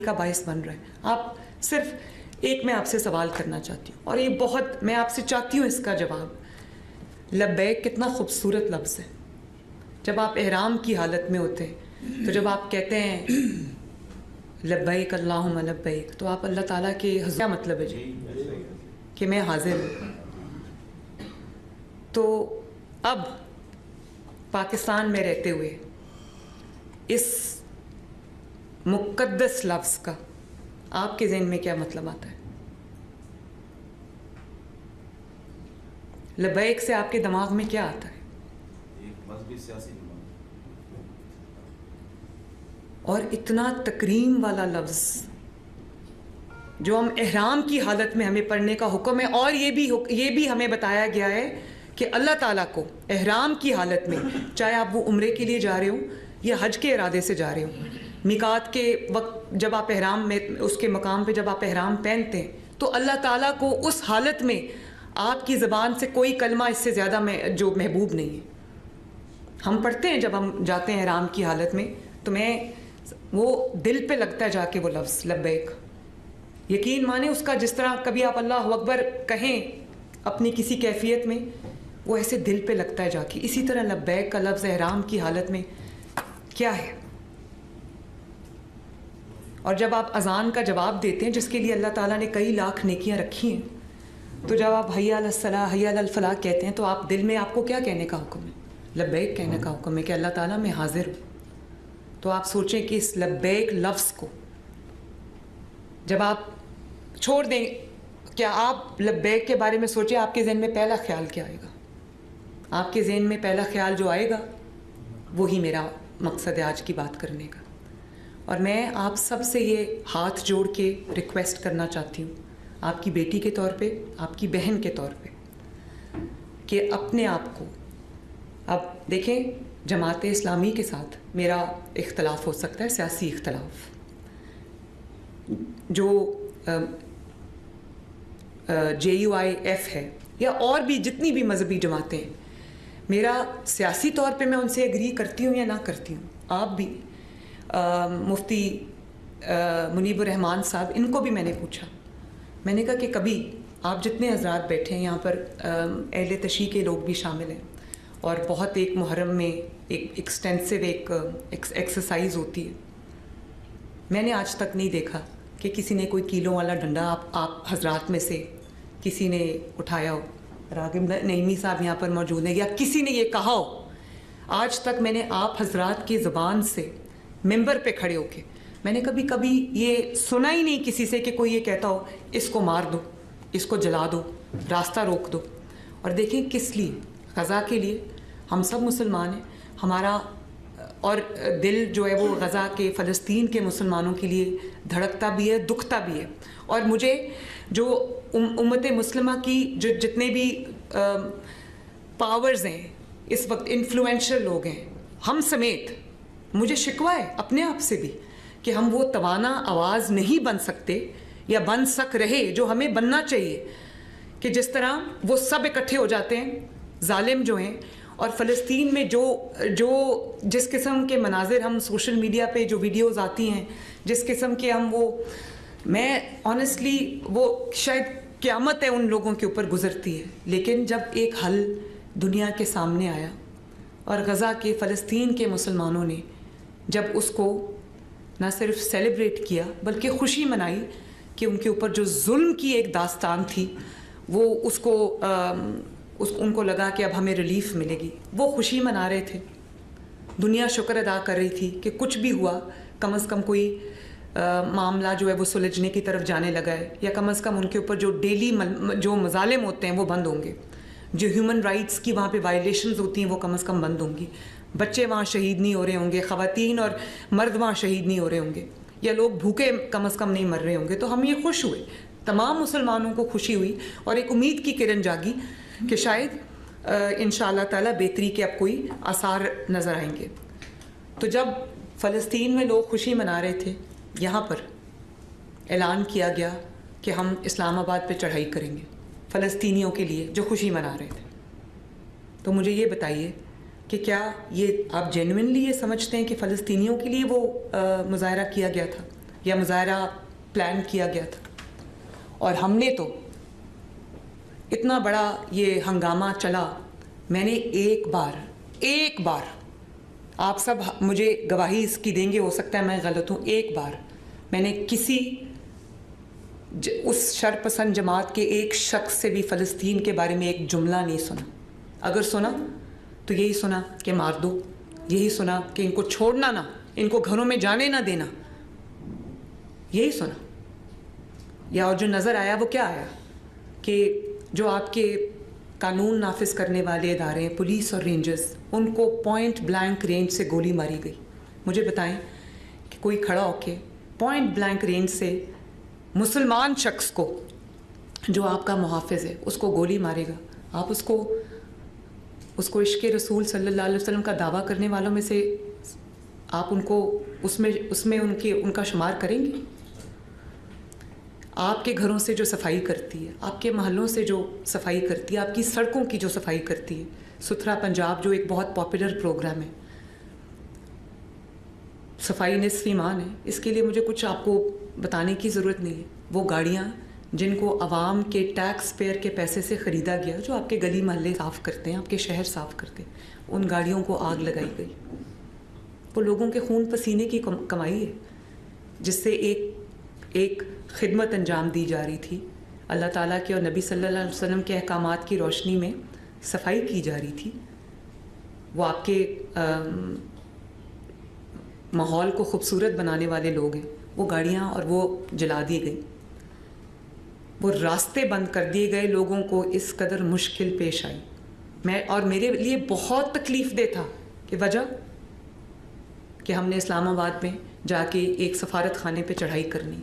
کا باعث بن رہا ہے. آپ صرف ایک میں آپ سے سوال کرنا چاہتی ہوں اور یہ بہت میں آپ سے چاہتی ہوں اس کا جواب. لبیک کتنا خوبصورت لفظ ہے. جب آپ احرام کی حالت میں ہوتے ہیں تو جب آپ کہتے ہیں لبیک اللہم لبیک تو آپ اللہ تعالیٰ کے کیا مطلب ہے جی کہ میں حاضر ہوں. تو اب پاکستان میں رہتے ہوئے اس مقدس لفظ کا آپ کے ذہن میں کیا مطلب آتا ہے؟ لبیک سے آپ کے دماغ میں کیا آتا ہے؟ ایک مذہبی سیاسی دماغ. اور اتنا تکریم والا لفظ جو ہم احرام کی حالت میں ہمیں پڑھنے کا حکم ہے. اور یہ بھی ہمیں بتایا گیا ہے کہ اللہ تعالیٰ کو احرام کی حالت میں چاہے آپ وہ عمرے کے لیے جا رہے ہوں یا حج کے ارادے سے جا رہے ہوں, میقات کے وقت جب آپ احرام میں اس کے مقام پہ جب آپ احرام پہنتے ہیں تو اللہ تعالیٰ کو اس حالت میں آپ کی زبان سے کوئی کلمہ اس سے زیادہ جو محبوب نہیں ہے. ہم پڑھتے ہیں جب ہم جاتے ہیں احرام کی حالت میں تو وہ دل پہ لگتا ہے جا کے وہ لفظ لبیک. یقین مانیں اس کا جس طرح کبھی آپ اللہ اکبر کہیں اپنی کسی کیفیت میں وہ ایسے دل پہ لگتا ہے جا کے, اسی طرح لبیک کا لفظ احرام کی حالت میں کیا ہے. اور جب آپ اذان کا جواب دیتے ہیں جس کے لیے اللہ تعالیٰ نے کئی لاکھ نیکیاں رکھی ہیں, تو جب آپ حی علی الصلاۃ حی علی الفلاح کہتے ہیں تو آپ دل میں آپ کو کیا کہنے کا حکم ہے؟ لبیک کہنے کا حکم ہے کہ اللہ تعالیٰ میں حاضر ہوں. تو آپ سوچیں کہ اس لبیک لفظ کو جب آپ چھوڑ دیں, کیا آپ لبیک کے بارے میں سوچیں آپ کے ذہن میں پہلا خیال کیا آئے گا؟ آپ کے ذہن میں پہلا خیال جو آئے گا وہی میرا مقصد ہے آج کی بات کرنے کا. اور میں آپ سب سے یہ ہاتھ جوڑ کے ریکویسٹ کرنا چاہتی ہوں, آپ کی بیٹی کے طور پہ, آپ کی بہن کے طور پہ, کہ اپنے آپ کو, اب دیکھیں جماعت اسلامی کے ساتھ میرا اختلاف ہو سکتا ہے, سیاسی اختلاف, جو JUIF ہے یا اور بھی جتنی بھی مذہبی جماعتیں ہیں, میرا سیاسی طور پہ میں ان سے ایگری کرتی ہوں یا نہ کرتی ہوں. آپ بھی مفتی منیب الرحمان صاحب, ان کو بھی میں نے پوچھا, میں نے کہا کہ کبھی آپ جتنے حضرات بیٹھے ہیں یہاں پر اہل تشیع کے لوگ بھی شامل ہیں اور بہت ایک محرم میں ایک ایکسٹینسو ایک ایکسرسائز ہوتی ہے, میں نے آج تک نہیں دیکھا کہ کسی نے کوئی کیلوں والا ڈنڈا آپ حضرات میں سے کسی نے اٹھایا ہو. راغب نعیمی صاحب یہاں پر موجود ہیں, یا کسی نے یہ کہا ہو. آج تک میں نے آپ حضرات کی زبان سے ممبر پہ کھڑے ہو کے میں نے کبھی یہ سنا ہی نہیں کسی سے کہ کوئی یہ کہتا ہو اس کو مار دو, اس کو جلا دو, راستہ روک دو. اور دیکھیں کس لیے؟ غزہ کے لیے. ہم سب مسلمان ہیں, ہمارا اور دل جو ہے وہ غزہ کے فلسطین کے مسلمانوں کے لیے دھڑکتا بھی ہے, دکھتا بھی ہے. اور مجھے جو امت مسلمہ کی جو جتنے بھی پاورز ہیں اس وقت, انفلوئنشل لوگ ہیں, ہم سمیت, مجھے شکوہ ہے اپنے آپ سے بھی کہ ہم وہ توانا آواز نہیں بن سکتے یا بن سک رہے جو ہمیں بننا چاہیے, کہ جس طرح وہ سب اکٹھے ہو جاتے ہیں ظالم جو ہیں. اور فلسطین میں جس قسم کے مناظر ہم سوشل میڈیا پہ جو ویڈیوز آتی ہیں, جس قسم کے میں آنیسٹلی وہ شاید قیامت ہے ان لوگوں کے اوپر گزرتی ہے. لیکن جب ایک حل دنیا کے سامنے آیا اور غزہ کے فلسطین کے مسلمانوں نے جب اس کو نہ صرف سیلیبریٹ کیا بلکہ خوشی منائی کہ ان کے اوپر جو ظلم کی ایک داستان تھی وہ ان کو لگا کہ اب ہمیں ریلیف ملے گی, وہ خوشی منا رہے تھے. دنیا شکر ادا کر رہی تھی کہ کچھ بھی ہوا, کم از کم کوئی معاملہ جو ہے وہ سلجھنے کی طرف جانے لگا ہے, یا کم از کم ان کے اوپر جو ڈیلی جو مظالم ہوتے ہیں وہ بند ہوں گے, جو ہیومن رائٹس کی وہاں پہ وائلیشنز ہوتی ہیں وہ کم از کم بند ہوں گی, بچے وہاں شہید نہیں ہو رہے ہوں گے, خواتین اور مرد وہاں شہید نہیں ہو رہے ہوں گے, یا لوگ بھوکے کم از کم نہیں مر رہے ہوں گے. تو ہم یہ خوش ہوئے, تمام مسلمانوں کو خوشی ہوئی اور ایک امید کی کرن جاگی کہ شاید انشاءاللہ تعالی بہتری کے اب کوئی آثار نظر آئیں گے. تو جب فلسطین میں لوگ خوشی منا رہے تھے, یہاں پر اعلان کیا گیا کہ ہم اسلام آباد پہ چڑھائی کریں گے فلسطینیوں کے لیے جو خوشی منا رہے تھے. تو مجھے یہ بتائیے کہ کیا یہ آپ جینوئنلی یہ سمجھتے ہیں کہ فلسطینیوں کے لیے وہ مظاہرہ کیا گیا تھا؟ یا مظاہرہ پلان کیا گیا تھا، اور ہم نے تو اتنا بڑا یہ ہنگامہ چلا. میں نے ایک بار آپ سب مجھے گواہی اس کی دیں گے، ہو سکتا ہے میں غلط ہوں، ایک بار میں نے کسی اس شرپسند جماعت کے ایک شخص سے بھی فلسطین کے بارے میں ایک جملہ نہیں سنا. اگر سنا تو یہی سنا کہ مار دو، یہی سنا کہ ان کو چھوڑنا نہ، ان کو گھروں میں جانے نہ دینا، یہی سنا. یا اور جو نظر آیا وہ کیا آیا کہ جو آپ کے قانون نافذ کرنے والے ادارے ہیں، پولیس اور رینجرز، ان کو پوائنٹ بلینک رینج سے گولی ماری گئی. مجھے بتائیں کہ کوئی کھڑا ہو کے پوائنٹ بلینک رینج سے مسلمان شخص کو جو آپ کا محافظ ہے اس کو گولی مارے گا؟ آپ اس کو عشق رسول صلی اللہ علیہ وسلم کا دعویٰ کرنے والوں میں سے آپ ان کو اس میں ان کا شمار کریں گے؟ آپ کے گھروں سے جو صفائی کرتی ہے، آپ کے محلوں سے جو صفائی کرتی ہے، آپ کی سڑکوں کی جو صفائی کرتی ہے، ستھرا پنجاب جو ایک بہت پاپولر پروگرام ہے، صفائی نصف ایمان ہے، اس کے لیے مجھے کچھ آپ کو بتانے کی ضرورت نہیں ہے. وہ گاڑیاں جن کو عوام کے ٹیکس پیئر کے پیسے سے خریدا گیا، جو آپ کے گلی محلے صاف کرتے ہیں، آپ کے شہر صاف کرتے ہیں، ان گاڑیوں کو آگ لگائی گئی. وہ لوگوں کے خون پسینے کی کمائی ہے جس سے ایک خدمت انجام دی جا رہی تھی. اللہ تعالیٰ کے اور نبی صلی اللہ علیہ وسلم کے احکامات کی روشنی میں صفائی کی جا رہی تھی. وہ آپ کے ماحول کو خوبصورت بنانے والے لوگ ہیں، وہ گاڑیاں اور وہ جلا دی گئی، وہ راستے بند کر دیے گئے. لوگوں کو اس قدر مشکل پیش آئی. میرے لیے بہت تکلیف دہ تھا کہ وجہ کہ ہم نے اسلام آباد میں جا کے ایک سفارت خانے پہ چڑھائی کرنی.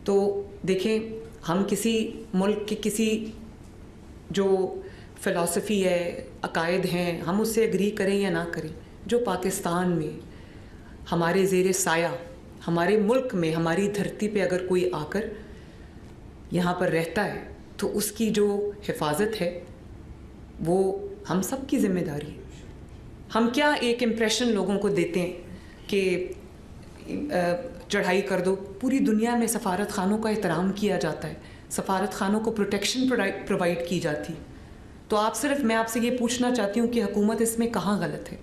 تو دیکھیں، ہم کسی ملک کی کسی جو فلسفی ہے، عقائد ہیں، ہم اس سے اگری کریں یا نہ کریں، جو پاکستان میں ہمارے زیر سایہ، ہمارے ملک میں، ہماری دھرتی پہ اگر کوئی آ کر یہاں پر رہتا ہے تو اس کی جو حفاظت ہے وہ ہم سب کی ذمہ داری ہے. ہم کیا ایک امپریشن لوگوں کو دیتے ہیں کہ چڑھائی کر دو. پوری دنیا میں سفارت خانوں کا احترام کیا جاتا ہے، سفارت خانوں کو پروٹیکشن پرووائڈ کی جاتی. تو میں آپ سے یہ پوچھنا چاہتی ہوں کہ حکومت اس میں کہاں غلط ہے؟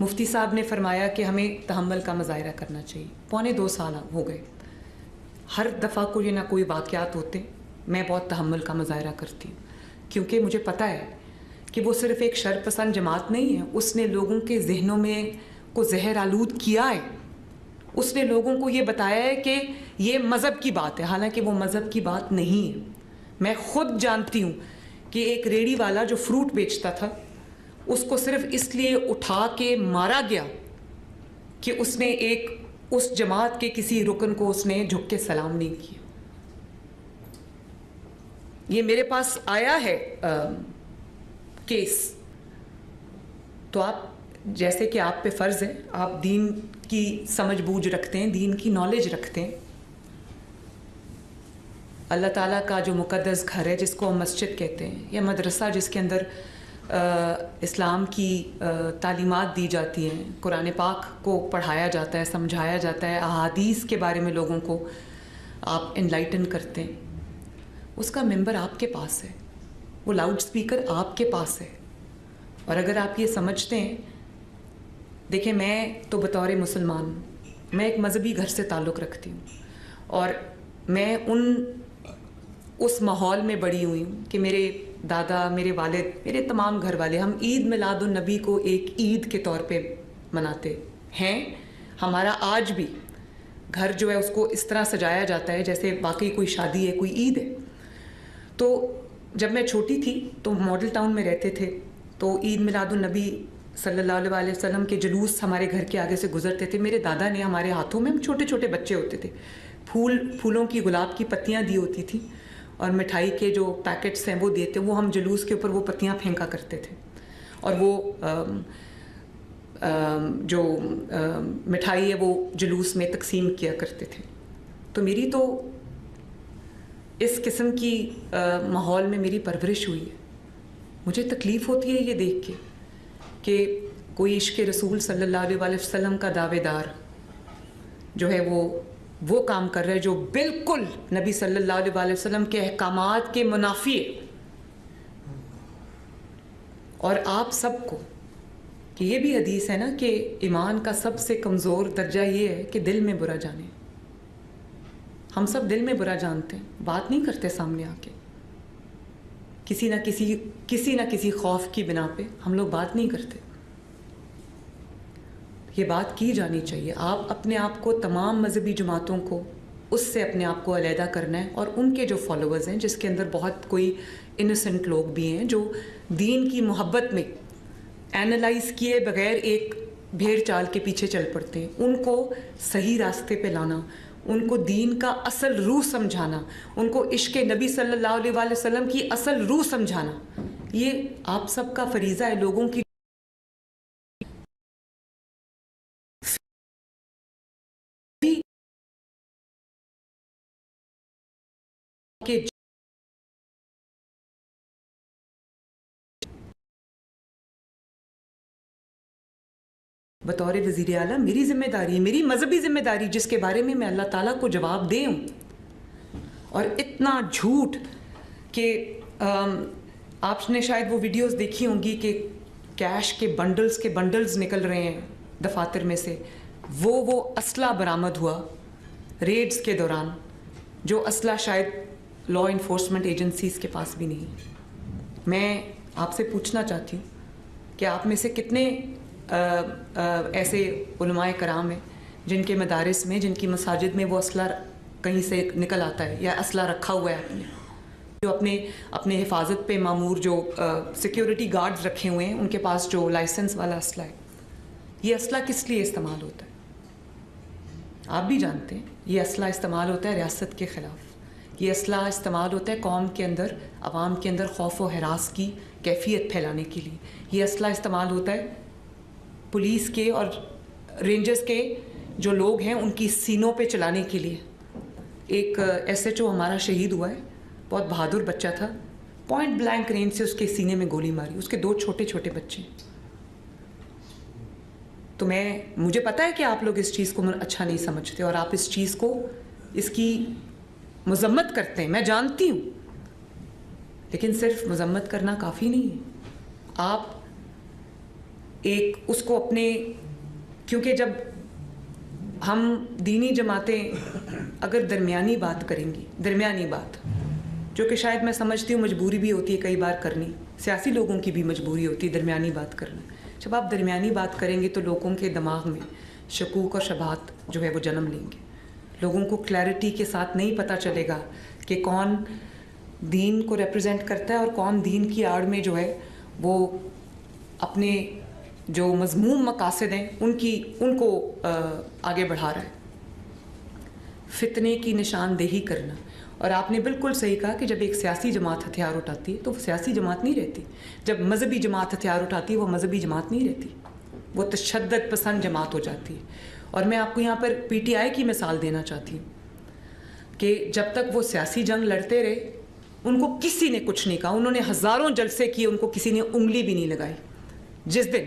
مفتی صاحب نے فرمایا کہ ہمیں تحمل کا مظاہرہ کرنا چاہیے. 2.25 سال ہو گئے، ہر دفعہ کوئی نہ کوئی واقعات ہوتے میں بہت تحمل کا مظاہرہ کرتی ہوں، کیونکہ مجھے پتہ ہے کہ وہ صرف ایک شرپسند جماعت نہیں ہے. اس نے لوگوں کے ذہنوں میں کو زہر آلود کیا ہے. اس نے لوگوں کو یہ بتایا ہے کہ یہ مذہب کی بات ہے، حالانکہ وہ مذہب کی بات نہیں ہے. میں خود جانتی ہوں کہ ایک ریڑھی والا جو فروٹ بیچتا تھا، اس کو صرف اس لیے اٹھا کے مارا گیا کہ اس نے اس جماعت کے کسی رکن کو اس نے جھک کے سلام نہیں کیا. یہ میرے پاس آیا ہے کیس. تو آپ جیسے کہ آپ پہ فرض ہے، آپ دین کی سمجھ بوجھ رکھتے ہیں، دین کی نالج رکھتے ہیں. اللہ تعالیٰ کا جو مقدس گھر ہے جس کو ہم مسجد کہتے ہیں، یا مدرسہ جس کے اندر اسلام کی تعلیمات دی جاتی ہیں، قرآن پاک کو پڑھایا جاتا ہے، سمجھایا جاتا ہے، احادیث کے بارے میں لوگوں کو آپ انلائٹن کرتے ہیں، اس کا ممبر آپ کے پاس ہے، وہ لاؤڈ سپیکر آپ کے پاس ہے. اور اگر آپ یہ سمجھتے ہیں، دیکھیں، میں تو بطور مسلمان، میں ایک مذہبی گھر سے تعلق رکھتی ہوں، اور میں اس ماحول میں بڑی ہوئی ہوں کہ میرے دادا، میرے والد، میرے تمام گھر والے، ہم عید میلاد النبی کو ایک عید کے طور پہ مناتے ہیں. ہمارا آج بھی گھر جو ہے اس کو اس طرح سجایا جاتا ہے جیسے واقعی کوئی شادی ہے، کوئی عید ہے. تو جب میں چھوٹی تھی تو ماڈل ٹاؤن میں رہتے تھے، تو عید میلاد النبی صلی اللہ علیہ وسلم کے جلوس ہمارے گھر کے آگے سے گزرتے تھے. میرے دادا نے ہمارے ہاتھوں میں، ہم چھوٹے چھوٹے بچے ہوتے تھے، پھولوں کی، گلاب کی پتیاں دی ہوتی تھیں، اور مٹھائی کے جو پیکٹس ہیں وہ دیتے، وہ ہم جلوس کے اوپر وہ پتیاں پھینکا کرتے تھے، اور وہ جو مٹھائی ہے وہ جلوس میں تقسیم کیا کرتے تھے. تو میری تو اس قسم کی ماحول میں میری پرورش ہوئی ہے. مجھے تکلیف ہوتی ہے یہ دیکھ کے کہ کوئی عشق رسول صلی اللہ علیہ وسلم کا دعوے دار جو ہے وہ کام کر رہا ہے جو بالکل نبی صلی اللہ علیہ وسلم کے احکامات کے منافی ہے. اور آپ سب کو کہ یہ بھی حدیث ہے نا کہ ایمان کا سب سے کمزور درجہ یہ ہے کہ دل میں برا جانے. ہم سب دل میں برا جانتے ہیں, بات نہیں کرتے سامنے آ کے, کسی نہ کسی خوف کی بنا پہ ہم لوگ بات نہیں کرتے. یہ بات کی جانی چاہیے. آپ اپنے آپ کو تمام مذہبی جماعتوں کو اس سے اپنے آپ کو علیحدہ کرنا ہے, اور ان کے جو فالوورز ہیں جس کے اندر بہت کوئی انوسنٹ لوگ بھی ہیں جو دین کی محبت میں اینالائز کیے بغیر ایک بھیڑ چال کے پیچھے چل پڑتے ہیں, ان کو صحیح راستے پہ لانا, ان کو دین کا اصل روح سمجھانا, ان کو عشق نبی صلی اللہ علیہ وسلم کی اصل روح سمجھانا, یہ آپ سب کا فریضہ ہے. لوگوں کی کہ بطور وزیر اعلیٰ میری ذمہ داری, میری مذہبی ذمہ داری جس کے بارے میں اللہ تعالیٰ کو جواب دے ہوں. اور اتنا جھوٹ کہ آپ نے شاید وہ ویڈیوز دیکھی ہوں گی کہ کیش کے بنڈلز نکل رہے ہیں دفاتر میں سے. وہ اسلحہ برآمد ہوا ریڈز کے دوران, جو اسلحہ شاید لا انفورسمنٹ ایجنسیز کے پاس بھی نہیں. میں آپ سے پوچھنا چاہتی ہوں کہ آپ میں سے کتنے ایسے علماء کرام ہیں جن کے مدارس میں, جن کی مساجد میں وہ اسلحہ کہیں سے نکل آتا ہے یا اسلحہ رکھا ہوا ہے آپ نے, جو اپنے حفاظت پہ معمور جو سیکیورٹی گارڈز رکھے ہوئے ہیں ان کے پاس جو لائسنس والا اسلحہ ہے. یہ اسلحہ کس لیے استعمال ہوتا ہے آپ بھی جانتے ہیں. یہ اسلحہ استعمال ہوتا ہے ریاست کے خلاف. یہ اسلحہ استعمال ہوتا ہے قوم کے اندر, عوام کے اندر خوف و ہراس کی کیفیت پھیلانے کے لیے. یہ اسلحہ استعمال ہوتا ہے پولیس کے اور رینجرز کے جو لوگ ہیں ان کی سینوں پہ چلانے کے لیے. ایک ایس ایچ او ہمارا شہید ہوا ہے, بہت بہادر بچہ تھا, پوائنٹ بلینک رینج سے اس کے سینے میں گولی ماری, اس کے 2 چھوٹے بچے. تو مجھے پتہ ہے کہ آپ لوگ اس چیز کو اچھا نہیں سمجھتے اور آپ اس چیز کو, اس کی مذمت کرتے ہیں, میں جانتی ہوں, لیکن صرف مذمت کرنا کافی نہیں ہے. آپ ایک اس کو اپنے, کیونکہ جب ہم دینی جماعتیں اگر درمیانی بات کریں گی, درمیانی بات جو کہ شاید میں سمجھتی ہوں مجبوری بھی ہوتی ہے کئی بار کرنی, سیاسی لوگوں کی بھی مجبوری ہوتی ہے درمیانی بات کرنا. جب آپ درمیانی بات کریں گے تو لوگوں کے دماغ میں شکوک اور شبہات جو ہے وہ جنم لیں گے. لوگوں کو کلیئرٹی کے ساتھ نہیں پتہ چلے گا کہ کون دین کو ریپرزینٹ کرتا ہے اور کون دین کی آڑ میں جو ہے وہ اپنے جو مذموم مقاصد ہیں ان کو آگے بڑھا رہا ہے. فتنے کی نشاندہی کرنا. اور آپ نے بالکل صحیح کہا کہ جب ایک سیاسی جماعت ہتھیار اٹھاتی ہے تو وہ سیاسی جماعت نہیں رہتی. جب مذہبی جماعت ہتھیار اٹھاتی ہے وہ مذہبی جماعت نہیں رہتی, وہ تشدد پسند جماعت ہو جاتی ہے. اور میں آپ کو یہاں پر پی ٹی آئی کی مثال دینا چاہتی ہوں کہ جب تک وہ سیاسی جنگ لڑتے رہے ان کو کسی نے کچھ نہیں کہا, انہوں نے ہزاروں جلسے کیے, ان کو کسی نے انگلی بھی نہیں لگائی. جس دن